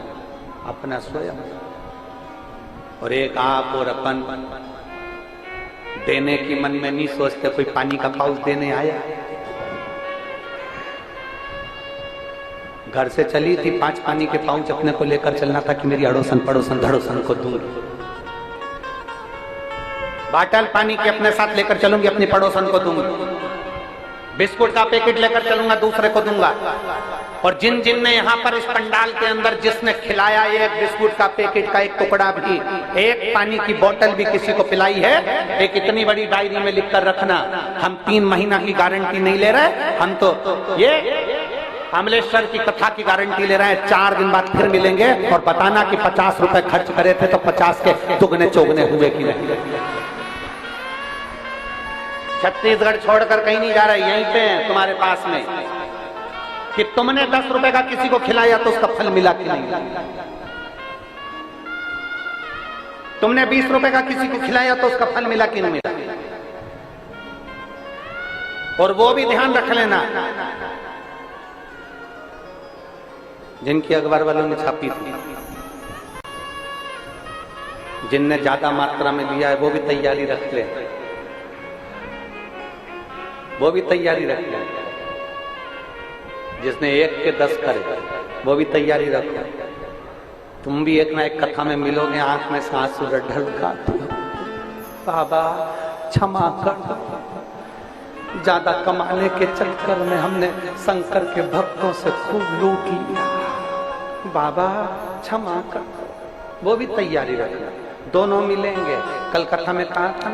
अपना स्वयं। और एक आप और अपन देने की मन में नहीं सोचते। कोई पानी का पाउच देने आया, घर से चली थी, 5 पानी के पाउच अपने को लेकर चलना था कि मेरी अड़ोसन पड़ोसन धड़ोसन को दूंगी। बाटल पानी के अपने साथ लेकर चलूंगी, अपनी पड़ोसन को दूंगी। बिस्कुट का पैकेट लेकर चलूंगा, दूसरे को दूंगा। और जिन जिन ने यहाँ पर इस पंडाल के अंदर जिसने खिलाया एक बिस्कुट का पैकेट का एक टुकड़ा भी, एक पानी की बोतल भी किसी को पिलाई है, एक इतनी बड़ी डायरी में लिखकर रखना। हम 3 महीना की गारंटी नहीं ले रहे, हम तो ये अमलेश्वर की कथा की गारंटी ले रहे हैं। 4 दिन बाद फिर मिलेंगे और बताना कि 50 रुपए खर्च करे थे तो 50 के दुगने चौगने हुए कि नहीं। छत्तीसगढ़ छोड़कर कहीं नहीं जा रहे, यहीं पे है तुम्हारे पास में। कि तुमने 10 रुपए का किसी को खिलाया तो उसका फल मिला कि नहीं। तुमने 20 रुपए का किसी को खिलाया तो उसका फल मिला कि नहीं मिला। और वो भी ध्यान रख लेना, जिनकी अखबार वालों ने छापी थी, जिनने ज्यादा मात्रा में लिया है, वो भी तैयारी रख ले, वो भी तैयारी रख ले। जिसने 1 के 10 करे, वो भी तैयारी रखो। तुम भी एक ना एक कथा में मिलोगे, आंख में से आंसू ढलका, बाबा क्षमा कर, ज्यादा कमाने के चक्कर में हमने शंकर के भक्तों से खूब लूट लिया, बाबा क्षमा कर। वो भी तैयारी रखना, दोनों मिलेंगे। कल कथा में कहा था,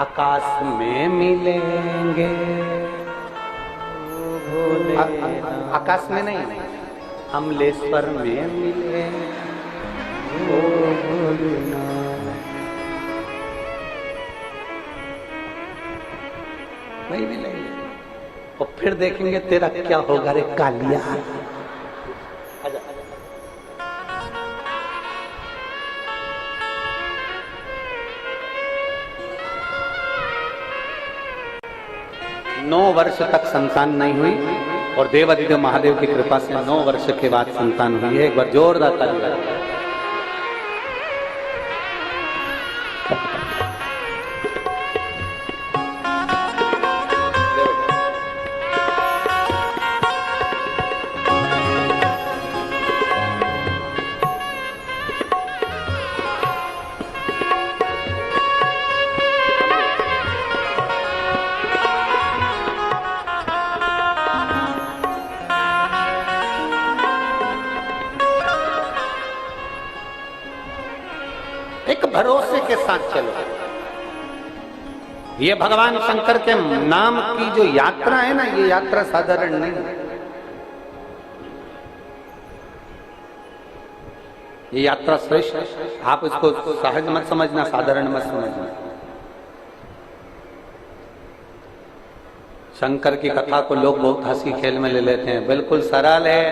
आकाश में मिलेंगे, आकाश में नहीं, अमलेश्वर में मिले, नहीं मिलेंगे। और फिर देखेंगे तेरा क्या होगा रे कालिया। आजा, आजा। 9 वर्ष तक संतान नहीं हुई और देवादिदेव महादेव की कृपा से 9 वर्ष के बाद संतान हुई है। एक बार जोरदार ताली बजाइए। एक भरोसे के साथ चलो। ये भगवान शंकर के नाम की जो यात्रा है ना, ये यात्रा साधारण नहीं है। ये यात्रा श्रेष्ठ है। आप इसको सहज मत समझना, साधारण मत समझना। शंकर की कथा को लोग बहुत हंसी खेल में ले लेते हैं। बिल्कुल सरल है,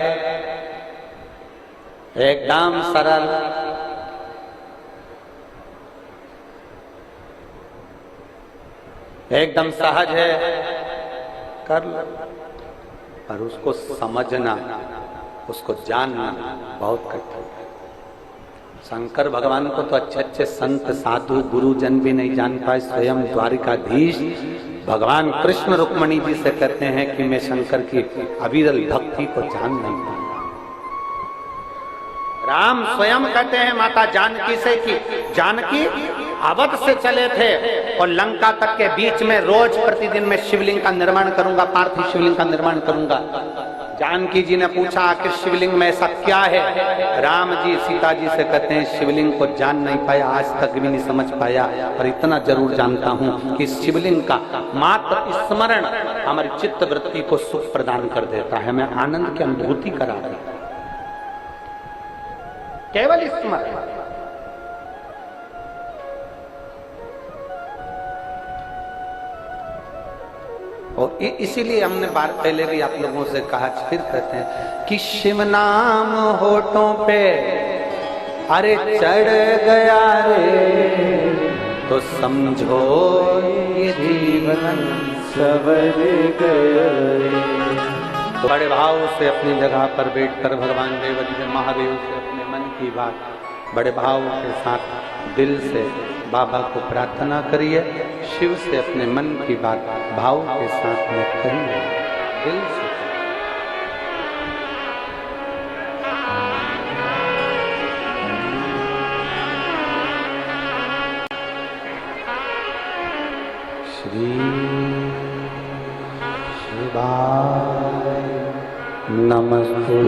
एकदम सरल। एकदम सहज है, कर लो। पर उसको समझना, उसको जानना बहुत कठिन है। शंकर भगवान को तो अच्छे अच्छे संत साधु गुरुजन भी नहीं जान पाए, स्वयं द्वारिकाधीश भगवान कृष्ण रुक्मणी जी से कहते हैं कि मैं शंकर की अविरल भक्ति को जान नहीं पाऊंगा। राम स्वयं कहते हैं माता जानकी से कि जानकी अवध से चले थे और लंका तक के बीच में रोज प्रतिदिन मैं शिवलिंग का निर्माण करूंगा, पार्थिव शिवलिंग का निर्माण करूंगा। जानकी जी ने पूछा आखिर शिवलिंग में ऐसा क्या है? राम जी सीता जी से कहते हैं शिवलिंग को जान नहीं पाया, आज तक भी नहीं समझ पाया, पर इतना जरूर जानता हूं कि शिवलिंग का मात्र स्मरण हमारी चित्त वृत्ति को सुख प्रदान कर देता है, मैं आनंद की अनुभूति करा देता है, केवल स्मरण। और इसीलिए हमने बार पहले भी आप लोगों से कहा, फिर कहते हैं कि शिव नाम होठों पे अरे चढ़ गया रे, तो समझो ये जीवन सवर गया। तो बड़े भाव से अपनी जगह पर बैठकर भगवान देव जी महादेव से अपने मन की बात बड़े भाव के साथ दिल से बाबा को प्रार्थना करिए, शिव से अपने मन की बात भाव के साथ में कहिए, दिल से। श्री शिवाय नमस्ते,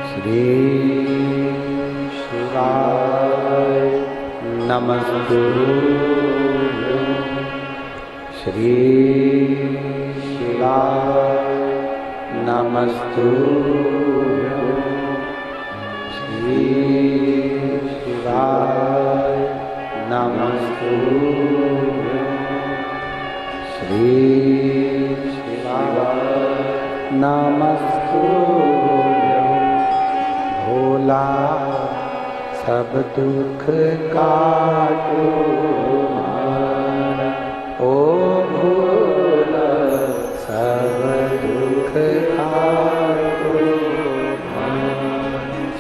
श्री शिवाय नमस्ते, श्री शिवाय नमस्ते, श्री शिवाय नमस्ते, श्री शिवाय नमस्ते। भोला सब दुख काटो ओ भोला सब दुख काटो,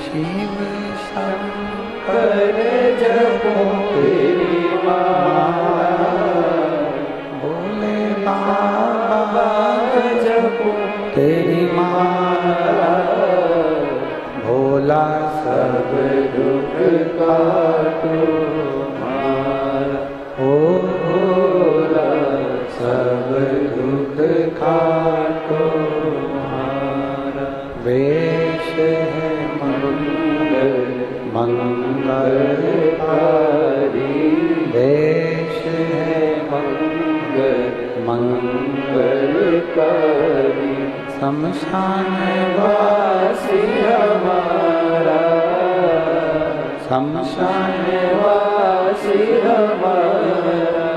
शिव शंकर जपो तेरी माला, भोले बाबा जपो तेरी माला, भोला सब दुख काटो मारा, ओ भोला सब दुख काटो मारा। वेश है मंगल मंगलकारी, वेश है मंगल मंगलकारी, शमशान वासी हमारा, शमशान वासी हमारा,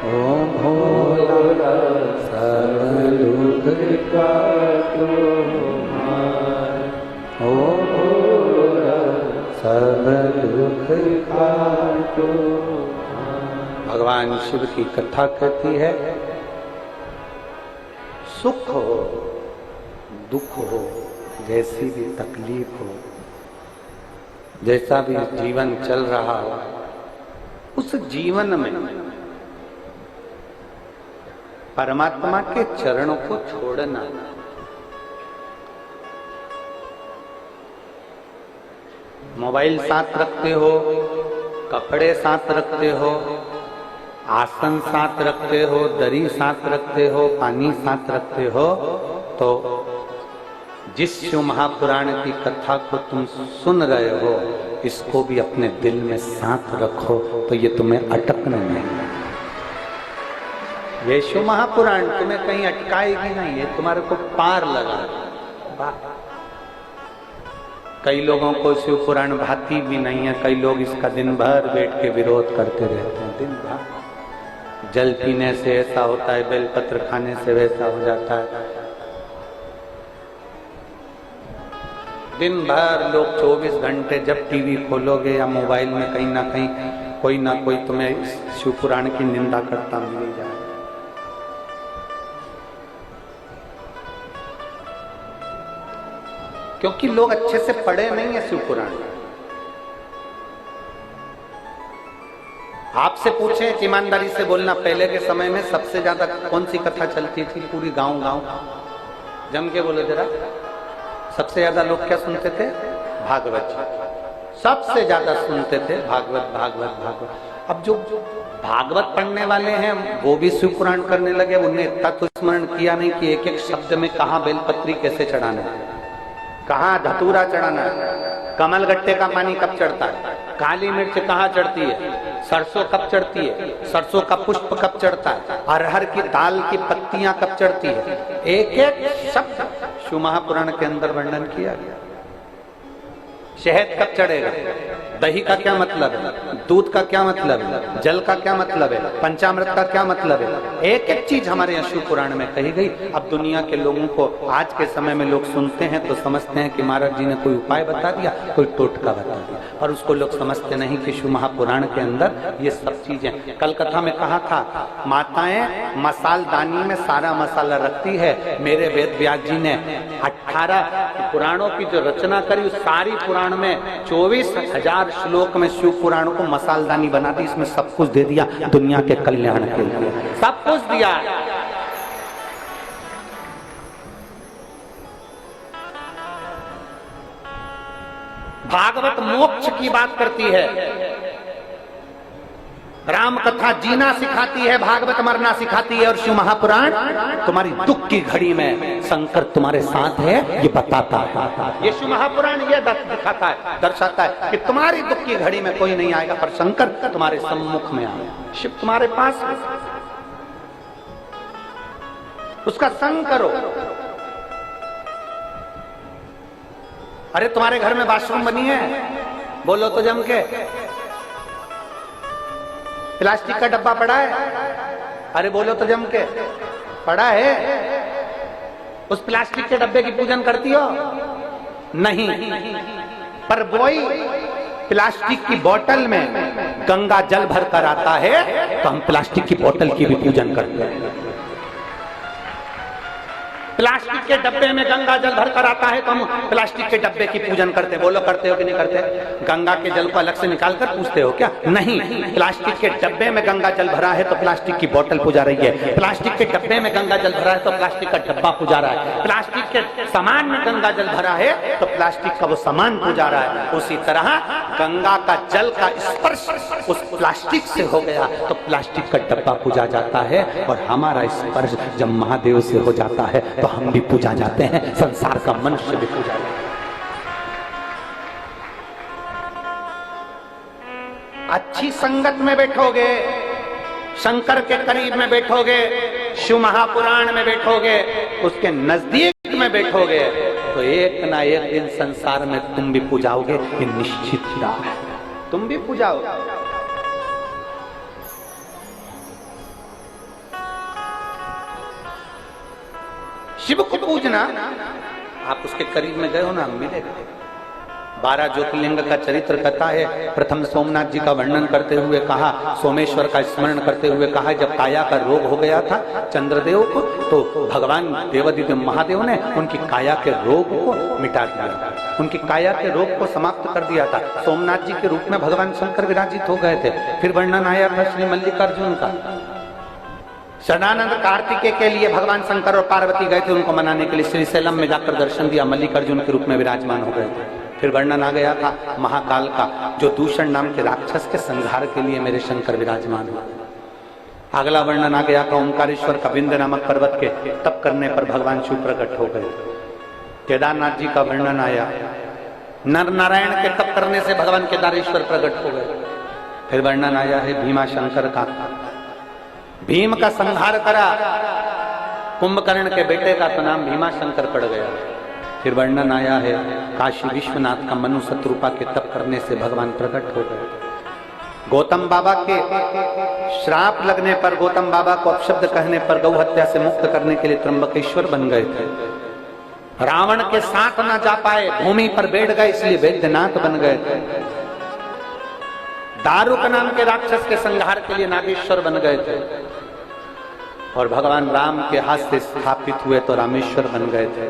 ओ भोला सब दुख काटो मारा, ओ भोला सब दुख काटो मारा। भगवान शिव की कथा कहती है, सुख हो दुख हो, जैसी भी तकलीफ हो, जैसा भी जीवन चल रहा हो, उस जीवन में परमात्मा के चरणों को छोड़ना। मोबाइल साथ रखते हो, कपड़े साथ रखते हो, आसन साथ रखते हो, दरी साथ रखते हो, पानी साथ रखते हो, तो जिस शिव महापुराण की कथा को तुम सुन रहे हो, इसको भी अपने दिल में साथ रखो, तो ये तुम्हें अटकने नहीं। ये शिव महापुराण तुम्हें कहीं अटकाएगी नहीं, ये तुम्हारे को पार लगा। कई लोगों को शिव पुराण भाती भी नहीं है, कई लोग इसका दिन भर बैठ के विरोध करते रहते हैं। दिन भर जल पीने से ऐसा होता है, बेलपत्र खाने से वैसा हो जाता है। दिन भर लोग 24 घंटे जब टीवी खोलोगे या मोबाइल में कहीं ना कोई तुम्हें शिव पुराण की निंदा करता मिल जाए। क्योंकि लोग अच्छे से पढ़े नहीं है शिव पुराण। आपसे पूछें, ईमानदारी से बोलना, पहले के समय में सबसे ज्यादा कौन सी कथा चलती थी पूरी गांव गांव? जम के बोलो जरा। सबसे ज्यादा लोग क्या सुनते थे? भागवत। सबसे ज्यादा सुनते थे भागवत भागवत भागवत। अब जो भागवत पढ़ने वाले हैं वो भी शिव पुराण करने लगे। उन्हें इतना तो स्मरण किया नहीं कि एक एक शब्द में कहाँ बेलपत्री कैसे चढ़ाना है, कहाँ धतूरा चढ़ाना है, कमल गट्टे का पानी कब चढ़ता है, काली मिर्च कहाँ चढ़ती है, सरसों कब चढ़ती है, सरसों का पुष्प कब चढ़ता है, अरहर की दाल की पत्तियां कब चढ़ती है, एक एक शब्द शिव महापुराण के अंदर वर्णन किया गया। शहद कब चढ़ेगा, दही का क्या मतलब है, दूध का क्या मतलब है, जल का क्या मतलब है, पंचामृत का क्या मतलब है, एक एक चीज हमारे यहाँ शिव पुराण में कही गई। अब दुनिया के लोगों को आज के समय में लोग सुनते हैं तो समझते हैं कि महाराज जी ने कोई उपाय बता दिया, कोई टोटका बता दिया, और उसको लोग समझते नहीं कि शिव महापुराण के अंदर ये सब चीजें। कल कथा में कहा था, माताएं मसालदानी में सारा मसाला रखती है। मेरे वेद व्यास जी ने 18 पुराणों की जो रचना करी, उस सारी पुराण में 24,000 श्लोक में शिव पुराणों को मसालदानी बना दी। इसमें सब कुछ दे दिया दुनिया के कल्याण के लिए, सब कुछ दिया। भागवत मोक्ष की बात करती है, राम कथा जीना सिखाती है, भागवत मरना सिखाती है, और शिव महापुराण तुम्हारी दुख की घड़ी में शंकर तुम्हारे साथ है ये बताता है। ये शिव महापुराण ये दिखाता है, दर्शाता है कि तुम्हारी दुख की घड़ी में कोई नहीं आएगा, पर शंकर तुम्हारे सम्मुख में आएगा, शिव तुम्हारे पास है, उसका संग करो। अरे तुम्हारे घर में बाथरूम बनी है, बोलो तो जम के। प्लास्टिक का डब्बा पड़ा है, अरे बोलो तो जम के, पड़ा है। उस प्लास्टिक के डब्बे की पूजन करती हो? नहीं। पर वही प्लास्टिक की बोतल में गंगा जल भर कर आता है तो हम प्लास्टिक की बोतल की भी पूजन करते हैं। प्लास्टिक के डब्बे में गंगा जल भर कर आता है तो हम प्लास्टिक के डब्बे की पूजन करते हैं। बोलो करते हो कि नहीं करते? गंगा के जल को अलग से निकाल कर पूजते हो क्या? नहीं। प्लास्टिक के डब्बे में गंगा जल भरा है तो प्लास्टिक की बोतल पूजा रही है। प्लास्टिक के डब्बे में गंगा जल भरा है तो प्लास्टिक का डब्बा पूजा रहा है। प्लास्टिक के सामान में गंगा जल भरा है तो प्लास्टिक का वो सामान पूजा रहा है। उसी तरह गंगा का जल का स्पर्श उस प्लास्टिक से हो गया तो प्लास्टिक का डब्बा पूजा जाता है, और हमारा स्पर्श जब महादेव से हो जाता है तो हम भी पूजा जाते हैं, संसार का मनुष्य भी पूजा जाता है। अच्छी संगत में बैठोगे, शंकर के करीब में बैठोगे, शिव महापुराण में बैठोगे, उसके नजदीक में बैठोगे तो एक ना एक दिन संसार में तुम भी पूजाओगे, ये निश्चित बात है, तुम भी पूजाओगे। शिव को पूजना, आप उसके करीब में गए हो ना, मिलेगा। 12 ज्योतिर्लिंग का चरित्र कथा है। प्रथम सोमनाथ जी का वर्णन करते हुए कहा, सोमेश्वर का स्मरण करते हुए कहा, जब काया का रोग हो गया था चंद्रदेव को, तो भगवान देवादिदेव महादेव ने उनकी काया के रोग को मिटा दिया, उनकी काया के रोग को समाप्त कर दिया था। सोमनाथ जी के रूप में भगवान शंकर विराजित हो गए थे। फिर वर्णन आया था श्री मल्लिकार्जुन का। षडानंद कार्तिकेय के लिए भगवान शंकर और पार्वती गए थे उनको मनाने के लिए, श्रीशैलम में जाकर दर्शन दिया, मल्लिकार्जुन के रूप में विराजमान हो गए थे। फिर वर्णन आ गया था महाकाल का, जो दूषण नाम के राक्षस के संहार के लिए मेरे शंकर विराजमान हुआ। अगला वर्णन आ गया था ओंकारेश्वर का, विंध्य नामक पर्वत के तप करने पर भगवान शिव प्रकट हो गए। केदारनाथ जी का वर्णन आया, नर नारायण के तप करने से भगवान केदारेश्वर प्रकट हो गए। फिर वर्णन आया है भीमा शंकर का, भीम का संहार करा, कुंभकर्ण के बेटे का तो नाम भीमा शंकर पड़ गया। फिर वर्णन आया है काशी विश्वनाथ का मनु शत्रुपा के तप करने से भगवान प्रकट हो गए। गौतम बाबा के श्राप लगने पर, गौतम बाबा को अपशब्द कहने पर गौ हत्या से मुक्त करने के लिए त्र्यंबकेश्वर बन गए थे। रावण के साथ ना जा पाए, भूमि पर बैठ गए, इसलिए वैद्यनाथ बन गए थे। दारुक नाम के राक्षस के संहार के लिए नागेश्वर बन गए थे, और भगवान राम के हाथ से स्थापित हुए तो रामेश्वर बन गए थे।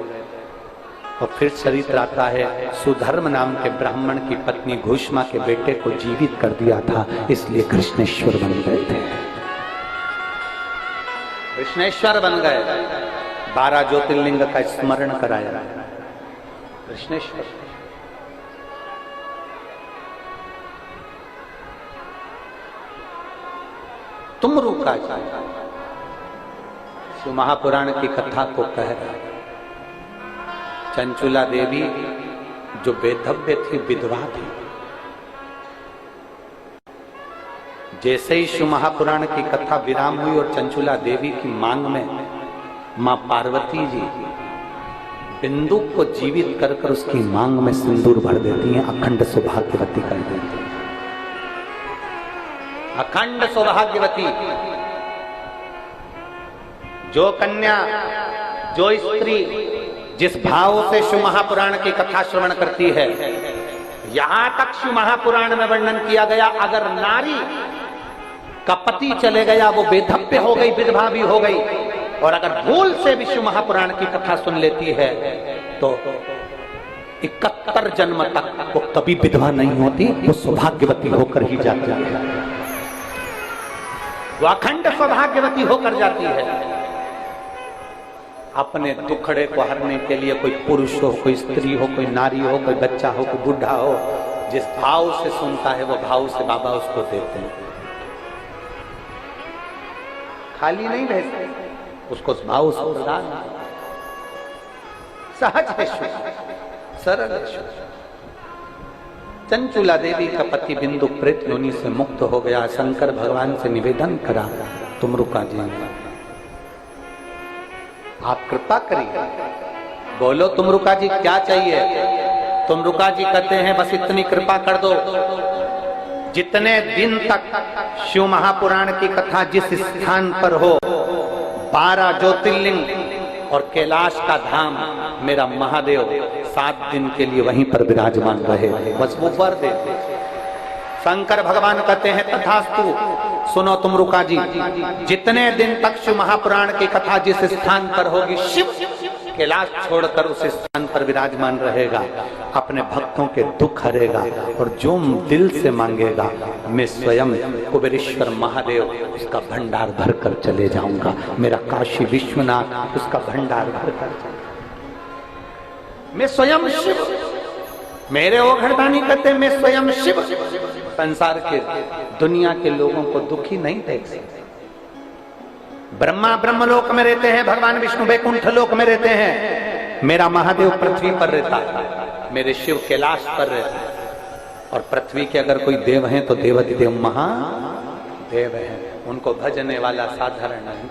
और फिर चरित्र आता है, सुधर्म नाम के ब्राह्मण की पत्नी घूष्मा के बेटे को जीवित कर दिया था, इसलिए कृष्णेश्वर बन गए थे। कृष्णेश्वर बन गए, 12 ज्योतिर्लिंग का स्मरण कराया कृष्णेश्वर। तुमरुका शिव महापुराण की कथा को कह रहा है। चंचुला देवी जो बेधव्य थी, विधवा थी, जैसे ही शिव महापुराण की कथा विराम हुई और चंचुला देवी की मांग में मां पार्वती जी बिंदु को जीवित कर कर उसकी मांग में सिंदूर भर देती हैं, अखंड सौभाग्यवती कर देती हैं। अखंड सौभाग्यवती, जो कन्या, जो स्त्री जिस भाव से शिव महापुराण की कथा श्रवण करती है, यहां तक शिव महापुराण में वर्णन किया गया, अगर नारी का पति चले गया, वो बेधव्य हो गई, विधवा भी हो गई, और अगर भूल से भी शिव महापुराण की कथा सुन लेती है तो 71 जन्म तक वो कभी विधवा नहीं होती, वो सौभाग्यवती होकर ही जाती है, वो अखंड सौभाग्यवती होकर जाती है। अपने दुखड़े को हरने के लिए कोई पुरुष हो, कोई स्त्री हो, कोई नारी हो, कोई बच्चा हो, कोई बुढ़ा हो, जिस भाव से सुनता है वो भाव से बाबा उसको देते हैं। खाली नहीं रहते, उसको भाव से प्रदान, सहज है, सरल है। चंचुला देवी का पति बिंदु प्रेत योनि से मुक्त हो गया। शंकर भगवान से निवेदन करा, तुमरुका जी आप कृपा करिए, बोलो तुमरुका जी क्या चाहिए। तुमरुका जी कहते हैं बस इतनी कृपा कर दो, जितने दिन तक शिव महापुराण की कथा जिस स्थान पर हो, 12 ज्योतिर्लिंग और कैलाश का धाम, मेरा महादेव 7 दिन के लिए वहीं पर विराजमान रहे, बस वो वर दे। शंकर भगवान कहते हैं तथास्तु। सुनो तुमरुका जी, जितने दिन तक शिव महापुराण की कथा जिस स्थान पर होगी, शिव कैलाश छोड़कर उस स्थान पर विराजमान रहेगा, अपने भक्तों के दुख हरेगा, और जो दिल से मांगेगा मैं स्वयं कुबेरेश्वर महादेव उसका भंडार भरकर चले जाऊंगा। मेरा काशी विश्वनाथ उसका भंडार भरकर चले, मैं स्वयं शिव, मेरे वो घरदानी कहते मैं स्वयं शिव संसार के दुनिया के लोगों को दुखी नहीं देख सकते। ब्रह्मा ब्रह्मलोक में रहते हैं, भगवान विष्णु वैकुंठ लोक में रहते हैं, मेरा महादेव पृथ्वी पर रहता है, मेरे शिव कैलाश पर रहते हैं। और पृथ्वी के अगर कोई देव हैं तो देवाधिदेव महादेव हैं, उनको भजने वाला साधारण नहीं।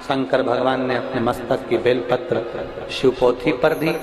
शंकर भगवान ने अपने मस्तक की बेलपत्र शिवपोथी पर दी,